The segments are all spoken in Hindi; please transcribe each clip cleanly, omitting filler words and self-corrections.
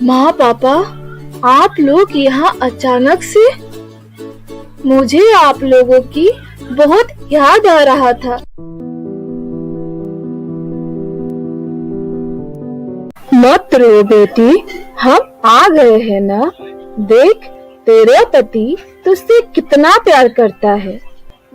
माँ पापा, आप लोग यहाँ अचानक से? मुझे आप लोगों की बहुत याद आ रहा था। मत रो बेटी, हम आ गए हैं ना। देख, तेरा पति तुझसे कितना प्यार करता है।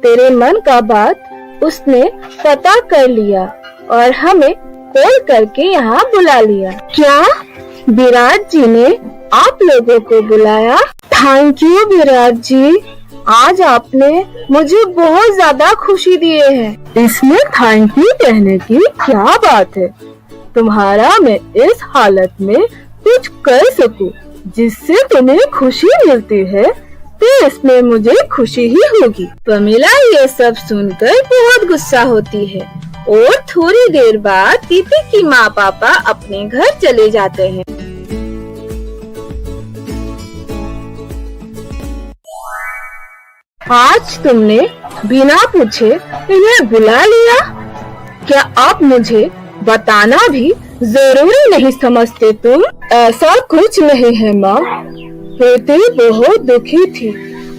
तेरे मन का बात उसने पता कर लिया और हमें कॉल करके यहाँ बुला लिया। क्या विराट जी ने आप लोगों को बुलाया? थैंक यू विराट जी, आज आपने मुझे बहुत ज्यादा खुशी दिए है। इसमें थैंक यू कहने की क्या बात है। तुम्हारा मैं इस हालत में कुछ कर सकूं जिससे तुम्हें खुशी मिलती है, तो इसमें मुझे खुशी ही होगी। प्रमिला ये सब सुनकर बहुत गुस्सा होती है और थोड़ी देर बाद दीपी की माँ पापा अपने घर चले जाते हैं। आज तुमने बिना पूछे इन्हें बुला लिया। क्या आप मुझे बताना भी जरूरी नहीं समझते तुम? ऐसा कुछ नहीं है माँ, प्रीति बहुत दुखी थी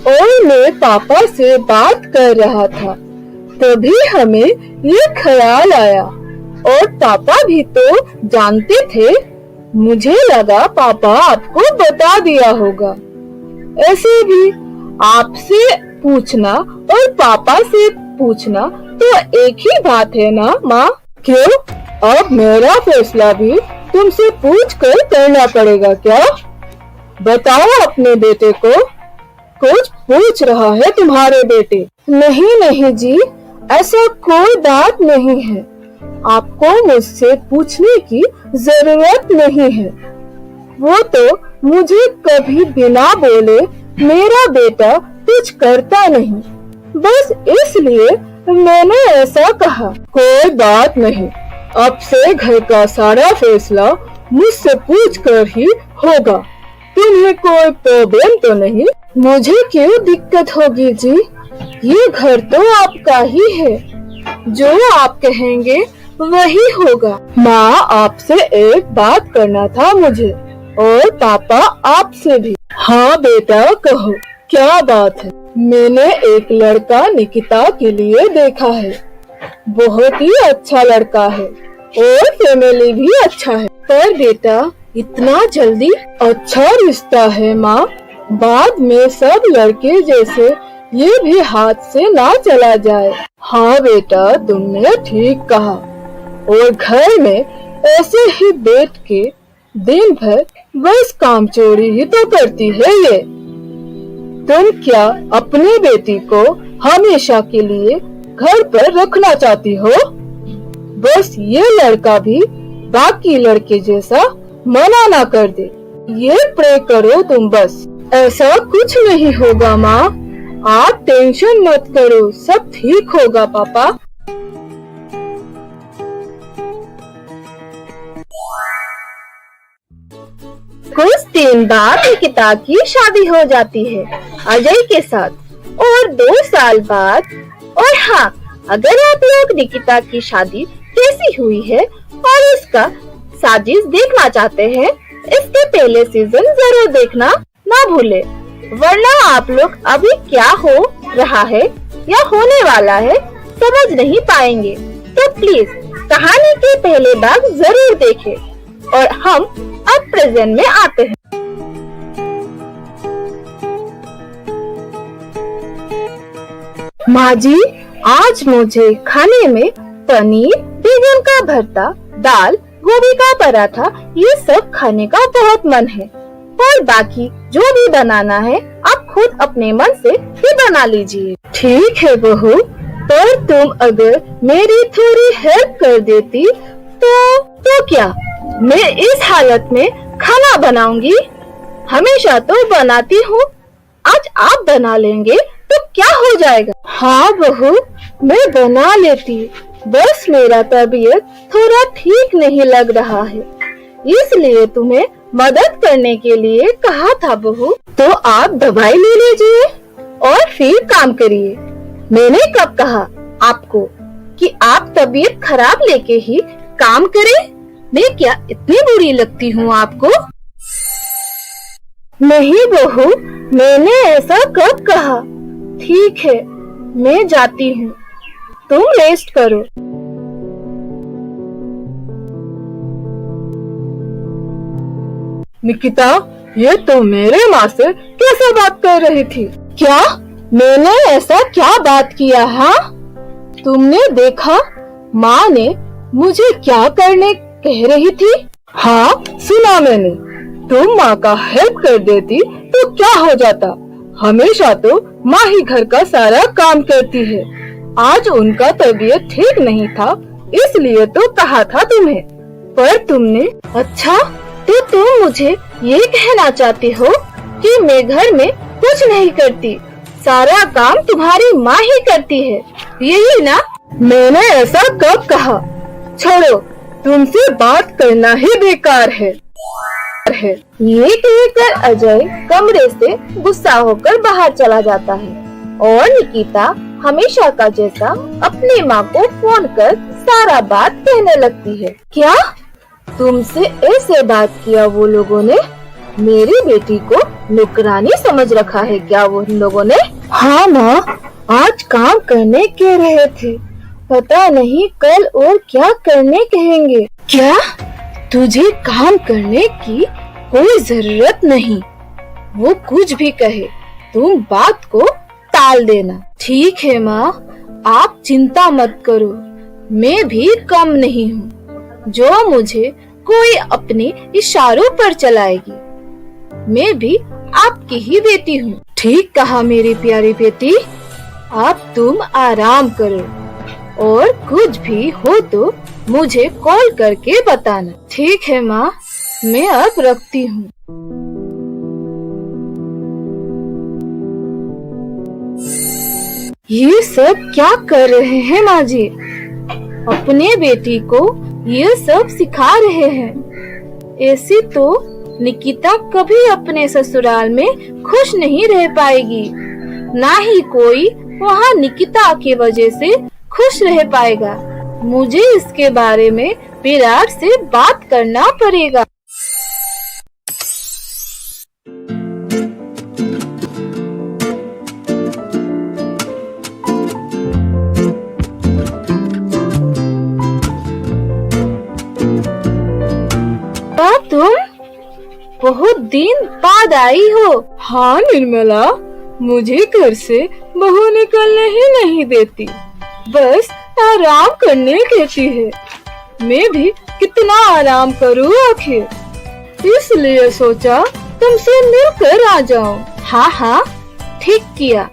और मैं पापा से बात कर रहा था, तभी हमें ये ख्याल आया और पापा भी तो जानते थे। मुझे लगा पापा आपको बता दिया होगा। ऐसे भी आपसे पूछना और पापा से पूछना तो एक ही बात है ना माँ। क्यों, अब मेरा फैसला भी तुमसे पूछ कर करना पड़ेगा क्या? बताओ अपने बेटे को, कुछ पूछ रहा है तुम्हारे बेटे। नहीं नहीं जी, ऐसा कोई बात नहीं है। आपको मुझसे पूछने की जरूरत नहीं है। वो तो मुझे कभी बिना बोले मेरा बेटा कुछ करता नहीं, बस इसलिए मैंने ऐसा कहा। कोई बात नहीं, अब से घर का सारा फैसला मुझसे पूछ कर ही होगा। तुम्हें कोई प्रॉब्लम तो नहीं? मुझे क्यों दिक्कत होगी जी, ये घर तो आपका ही है। जो आप कहेंगे वही होगा। माँ, आपसे एक बात करना था मुझे और पापा आपसे भी। हाँ बेटा, कहो क्या बात है? मैंने एक लड़का निकिता के लिए देखा है। बहुत ही अच्छा लड़का है और फैमिली भी अच्छा है। पर बेटा, इतना जल्दी? अच्छा रिश्ता है माँ, बाद में सब लड़के जैसे ये भी हाथ से ना चला जाए। हाँ बेटा, तुमने ठीक कहा। और घर में ऐसे ही बैठ के दिन भर बस काम चोरी ही तो करती है ये। तुम क्या अपनी बेटी को हमेशा के लिए घर पर रखना चाहती हो? बस ये लड़का भी बाकी लड़के जैसा मना ना कर दे। ये प्रे करो तुम बस। ऐसा कुछ नहीं होगा माँ, आप टेंशन मत करो, सब ठीक होगा पापा। कुछ दिन बाद निकिता की शादी हो जाती है अजय के साथ, और 2 साल बाद। और हाँ, अगर आप लोग निकिता की शादी कैसी हुई है और इसका साजिश देखना चाहते हैं, इसके पहले सीजन जरूर देखना ना भूले, वरना आप लोग अभी क्या हो रहा है या होने वाला है समझ नहीं पाएंगे। तो प्लीज कहानी के पहले भाग जरूर देखें। और हम अब प्रेजेंट में आते हैं। माँ जी, आज मुझे खाने में पनीर, बैंगन का भरता, दाल, गोभी का पराठा ये सब खाने का बहुत मन है। और बाकी जो भी बनाना है आप खुद अपने मन से ही बना लीजिए। ठीक है बहू, पर तुम अगर मेरी थोड़ी हेल्प कर देती तो क्या मैं इस हालत में खाना बनाऊंगी? हमेशा तो बनाती हूँ, आज आप बना लेंगे तो क्या हो जाएगा? हाँ बहू, मैं बना लेती, बस मेरा तबीयत थोड़ा ठीक नहीं लग रहा है, इसलिए तुम्हें मदद करने के लिए कहा था बहू। तो आप दवाई ले लीजिए और फिर काम करिए। मैंने कब कहा आपको कि आप तबीयत खराब लेके ही काम करें? मैं क्या इतनी बुरी लगती हूँ आपको? नहीं बहू, मैंने ऐसा कब कहा। ठीक है, मैं जाती हूँ, तुम रेस्ट करो। निकिता, ये तो मेरे माँ से कैसा बात कर रही थी? क्या मैंने ऐसा क्या बात किया? हाँ, तुमने देखा माँ ने मुझे क्या करने कह रही थी? हाँ, सुना मैंने। तुम माँ का हेल्प कर देती तो क्या हो जाता? हमेशा तो माँ ही घर का सारा काम करती है। आज उनका तबीयत ठीक नहीं था, इसलिए तो कहा था तुम्हें, पर तुमने। अच्छा, तो तुम मुझे ये कहना चाहती हो कि मैं घर में कुछ नहीं करती, सारा काम तुम्हारी माँ ही करती है, यही ना? मैंने ऐसा कब कहा? छोड़ो, तुमसे बात करना ही बेकार है। ये कहकर अजय कमरे से गुस्सा होकर बाहर चला जाता है और निकिता हमेशा का जैसा अपनी माँ को फोन कर सारा बात कहने लगती है। क्या तुमसे ऐसे बात किया वो लोगों ने? मेरी बेटी को नौकरानी समझ रखा है क्या वो लोगों ने? हाँ माँ, आज काम करने कह रहे थे, पता नहीं कल और क्या करने कहेंगे। क्या? तुझे काम करने की कोई जरूरत नहीं, वो कुछ भी कहे तुम बात को टाल देना। ठीक है माँ, आप चिंता मत करो, मैं भी कम नहीं हूँ जो मुझे कोई अपने इशारों पर चलाएगी। मैं भी आपकी ही बेटी हूँ। ठीक कहा मेरी प्यारी बेटी, अब तुम आराम करो और कुछ भी हो तो मुझे कॉल करके बताना। ठीक है माँ, मैं अब रखती हूँ। ये सब क्या कर रहे हैं माँ जी? अपने बेटी को ये सब सिखा रहे हैं। ऐसी तो निकिता कभी अपने ससुराल में खुश नहीं रह पाएगी, ना ही कोई वहाँ निकिता की वजह से खुश रह पाएगा। मुझे इसके बारे में विराट से बात करना पड़ेगा। तुम बहुत दिन बाद आई हो। हाँ निर्मला, मुझे घर से बहू निकलने ही नहीं देती, बस आराम करने कहती है। मैं भी कितना आराम करूँ आखिर, इसलिए सोचा तुमसे मिलकर आ जाऊं। हाँ हाँ, ठीक किया,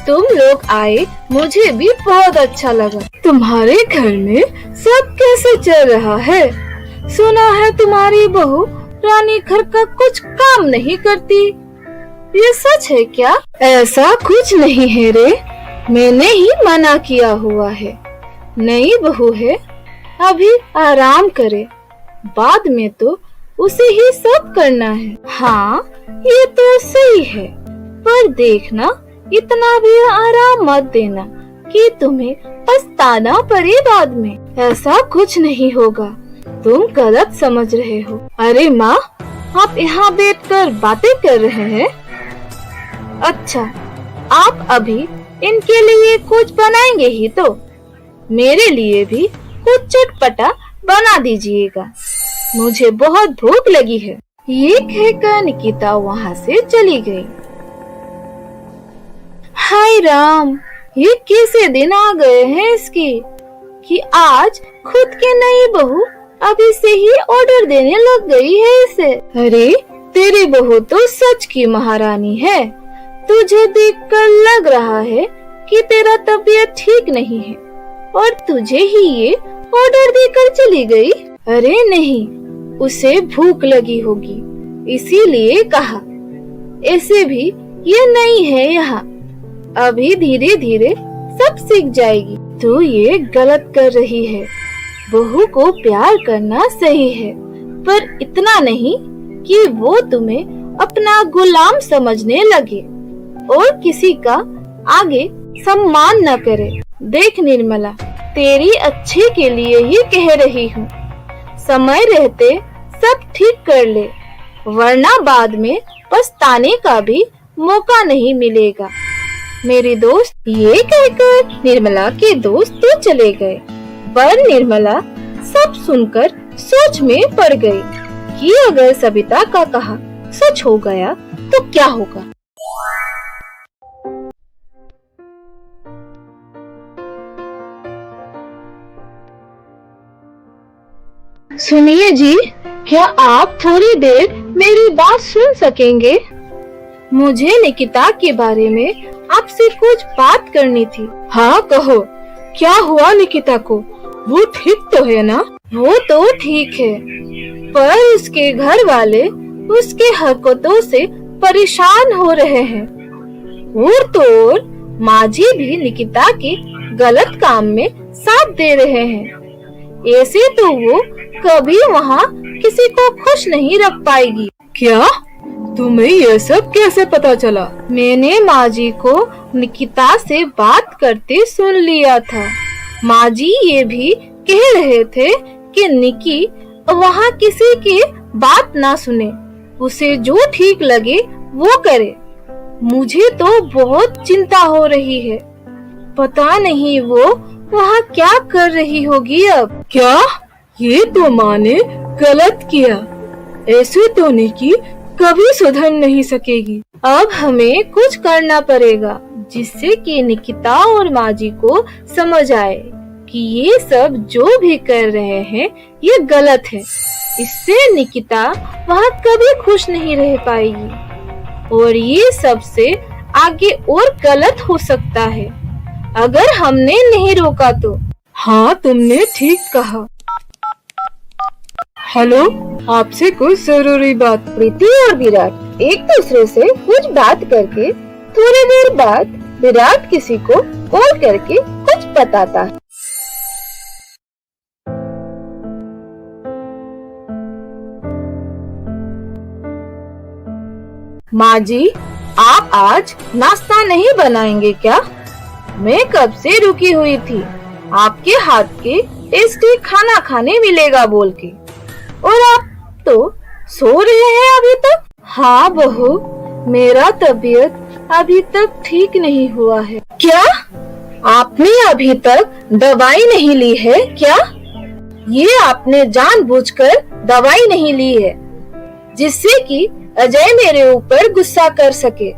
तुम लोग आए, मुझे भी बहुत अच्छा लगा। तुम्हारे घर में सब कैसे चल रहा है? सुना है तुम्हारी बहू रानी घर का कुछ काम नहीं करती, ये सच है क्या? ऐसा कुछ नहीं है रे, मैंने ही मना किया हुआ है। नई बहू है, अभी आराम करे, बाद में तो उसे ही सब करना है। हाँ, ये तो सही है, पर देखना इतना भी आराम मत देना कि तुम्हें पछताना पड़े बाद में। ऐसा कुछ नहीं होगा, तुम गलत समझ रहे हो। अरे माँ, आप यहाँ बैठकर बातें कर रहे हैं? अच्छा, आप अभी इनके लिए कुछ बनाएंगे ही तो मेरे लिए भी कुछ चटपटा बना दीजिएगा, मुझे बहुत भूख लगी है। ये कहकर निकिता वहाँ से चली गई। हाय राम, ये कैसे दिन आ गए हैं इसके कि आज खुद की नई बहू अभी से ही ऑर्डर देने लग गई है इसे। अरे तेरी बहू तो सच की महारानी है, तुझे देखकर लग रहा है कि तेरा तबीयत ठीक नहीं है और तुझे ही ये ऑर्डर देकर चली गई। अरे नहीं, उसे भूख लगी होगी इसीलिए कहा। ऐसे भी ये नहीं है यहाँ, अभी धीरे धीरे सब सीख जाएगी। तू ये गलत कर रही है, बहू को प्यार करना सही है, पर इतना नहीं कि वो तुम्हें अपना गुलाम समझने लगे और किसी का आगे सम्मान न करे। देख निर्मला, तेरी अच्छे के लिए ही कह रही हूँ, समय रहते सब ठीक कर ले, वरना बाद में पछताने का भी मौका नहीं मिलेगा। मेरे दोस्त ये कहकर निर्मला के दोस्त तो चले गए, पर निर्मला सब सुनकर सोच में पड़ गई कि अगर सविता का कहा सच हो गया तो क्या होगा। सुनिए जी, क्या आप थोड़ी देर मेरी बात सुन सकेंगे? मुझे निकिता के बारे में आपसे कुछ बात करनी थी। हाँ कहो, क्या हुआ निकिता को? वो ठीक तो है ना? वो तो ठीक है, पर उसके घर वाले उसके हरकतों से परेशान हो रहे हैं। और तो और माँ जी भी निकिता के गलत काम में साथ दे रहे हैं। ऐसे तो वो कभी वहाँ किसी को खुश नहीं रख पाएगी। क्या? तुम्हें ये सब कैसे पता चला? मैंने माँ जी को निकिता से बात करते सुन लिया था। माँ जी ये भी कह रहे थे कि निकी वहाँ किसी की बात ना सुने, उसे जो ठीक लगे वो करे। मुझे तो बहुत चिंता हो रही है, पता नहीं वो वहाँ क्या कर रही होगी अब। क्या? ये तो माँ ने गलत किया, ऐसे तो निकी कभी सुधर नहीं सकेगी। अब हमें कुछ करना पड़ेगा जिससे कि निकिता और माँ जी को समझ आए कि ये सब जो भी कर रहे हैं ये गलत है। इससे निकिता वहाँ कभी खुश नहीं रह पाएगी और ये सबसे आगे और गलत हो सकता है अगर हमने नहीं रोका तो। हाँ तुमने ठीक कहा। हेलो, आपसे कुछ जरूरी बात। प्रीति और विराट एक दूसरे से कुछ बात करके थोड़ी देर बाद विराट किसी को कॉल करके कुछ बताता है। माँ जी, आप आज नाश्ता नहीं बनाएंगे क्या? मैं कब से रुकी हुई थी आपके हाथ के टेस्टी खाना खाने मिलेगा बोल के, और आप तो सो रहे हैं अभी तक। हाँ बहू, मेरा तबीयत अभी तक ठीक नहीं हुआ है। क्या? आपने अभी तक दवाई नहीं ली है क्या? ये आपने जानबूझकर दवाई नहीं ली है जिससे कि अजय मेरे ऊपर गुस्सा कर सके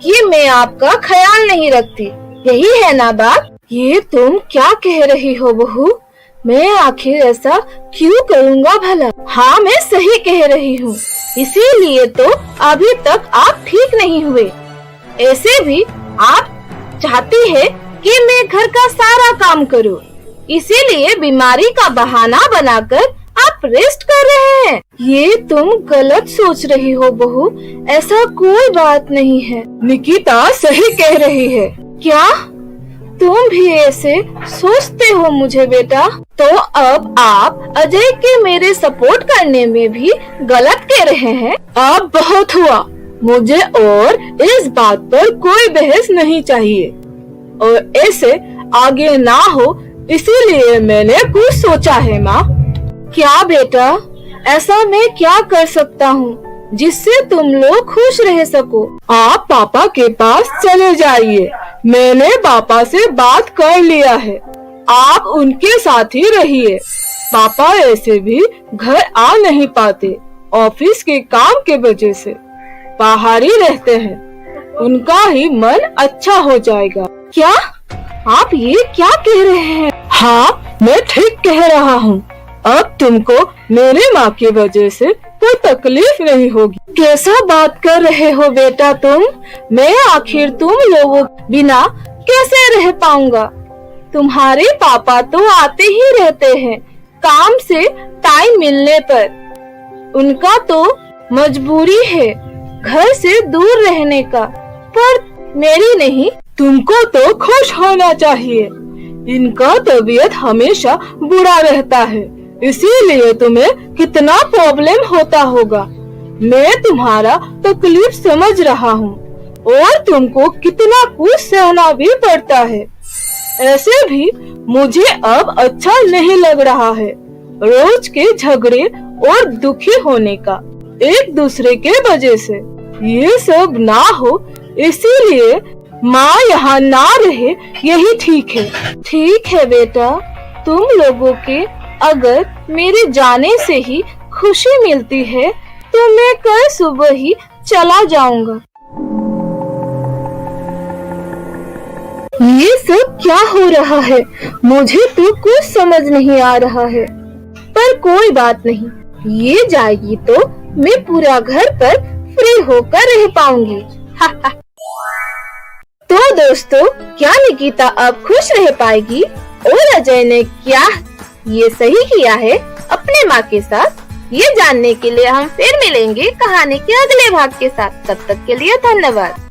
कि मैं आपका ख्याल नहीं रखती, यही है ना बात? ये तुम क्या कह रही हो बहू? मैं आखिर ऐसा क्यों करूँगा भला? हाँ मैं सही कह रही हूँ, इसीलिए तो अभी तक आप ठीक नहीं हुए। ऐसे भी आप चाहती है कि मैं घर का सारा काम करूँ, इसीलिए बीमारी का बहाना बनाकर आप रेस्ट कर रहे हैं। ये तुम गलत सोच रही हो बहू, ऐसा कोई बात नहीं है। निकिता सही कह रही है। क्या तुम भी ऐसे सोचते हो मुझे बेटा? तो अब आप अजय के मेरे सपोर्ट करने में भी गलत कह रहे हैं। अब बहुत हुआ, मुझे और इस बात पर कोई बहस नहीं चाहिए और ऐसे आगे ना हो, इसीलिए मैंने कुछ सोचा है। माँ, क्या बेटा? ऐसा मैं क्या कर सकता हूँ जिससे तुम लोग खुश रह सको? आप पापा के पास चले जाइए, मैंने पापा से बात कर लिया है, आप उनके साथ ही रहिए। पापा ऐसे भी घर आ नहीं पाते, ऑफिस के काम के वजह से बाहर ही रहते हैं, उनका ही मन अच्छा हो जाएगा। क्या आप ये क्या कह रहे हैं? हाँ मैं ठीक कह रहा हूँ, अब तुमको मेरे माँ की वजह से कोई तकलीफ नहीं होगी। कैसा बात कर रहे हो बेटा तुम? मैं आखिर तुम लोगों बिना कैसे रह पाऊंगा? तुम्हारे पापा तो आते ही रहते हैं काम से टाइम मिलने पर, उनका तो मजबूरी है घर से दूर रहने का, पर मेरी नहीं। तुमको तो खुश होना चाहिए, इनका तबीयत हमेशा बुरा रहता है, इसीलिए तुम्हें कितना प्रॉब्लम होता होगा। मैं तुम्हारा तकलीफ समझ रहा हूँ और तुमको कितना कुछ सहना भी पड़ता है। ऐसे भी मुझे अब अच्छा नहीं लग रहा है रोज के झगड़े और दुखी होने का एक दूसरे के वजह से। ये सब ना हो इसीलिए माँ यहाँ ना रहे, यही ठीक है। ठीक है बेटा, तुम लोगों के अगर मेरे जाने से ही खुशी मिलती है तो मैं कल सुबह ही चला जाऊंगा। ये सब क्या हो रहा है? मुझे तो कुछ समझ नहीं आ रहा है। पर कोई बात नहीं, ये जाएगी तो मैं पूरा घर पर फ्री होकर रह पाऊंगी। तो दोस्तों, क्या निकिता अब खुश रह पाएगी और अजय ने क्या ये सही किया है अपने माँ के साथ? ये जानने के लिए हम फिर मिलेंगे कहानी के अगले भाग के साथ। तब तक के लिए धन्यवाद।